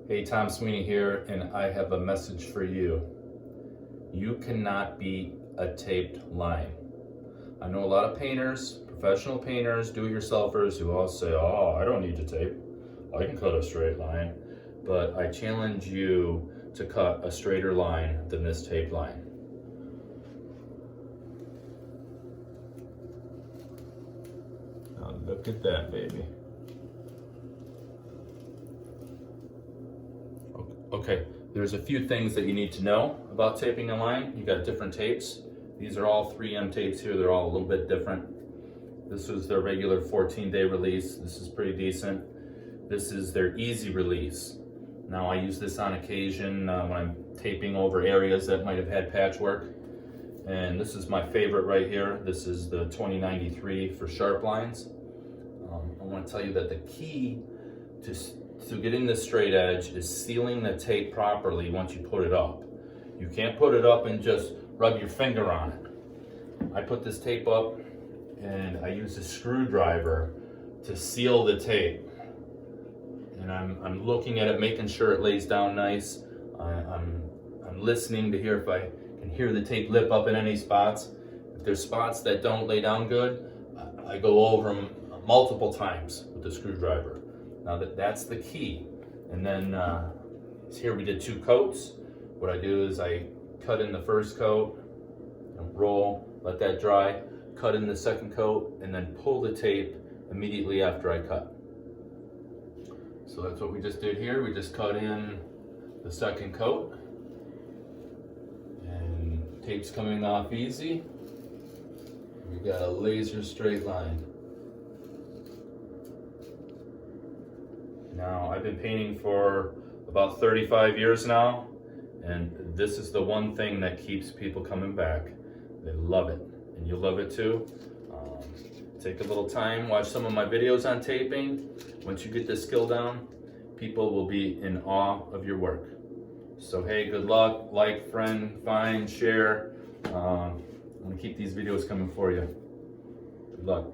Hey, Tom Sweeney here, and I have a message for you. You cannot beat a taped line. I know a lot of painters, professional painters, do-it-yourselfers who all say, oh, I don't need to tape. I can cut a straight line. But I challenge you to cut a straighter line than this taped line. Now look at that, baby. Okay, there's a few things that you need to know about taping a line. You got different tapes. These are all 3M tapes here. They're all a little bit different. This was their regular 14-day release. This is pretty decent. This is their easy release. Now I use this on occasion when I'm taping over areas that might have had patchwork. And this is my favorite right here. This is the 2093 for sharp lines. I want to tell you that the key to getting this straight edge is sealing the tape properly once you put it up. You can't put it up and just rub your finger on it. I put this tape up and I use a screwdriver to seal the tape. And I'm looking at it, making sure it lays down nice. I'm listening to hear if I can hear the tape lip up in any spots. If there's spots that don't lay down good, I go over them multiple times with the screwdriver. Now that's the key. And then here we did 2 coats. What I do is I cut in the first coat, roll, let that dry, cut in the second coat, and then pull the tape immediately after I cut. So that's what we just did here. We just cut in the second coat, and tape's coming off easy. We got a laser straight line. Now, I've been painting for about 35 years now, and this is the one thing that keeps people coming back. They love it, and you love it too. Take a little time, watch some of my videos on taping. Once you get this skill down, people will be in awe of your work. So hey, good luck, like, friend, find, share. I want to keep these videos coming for you. Good luck.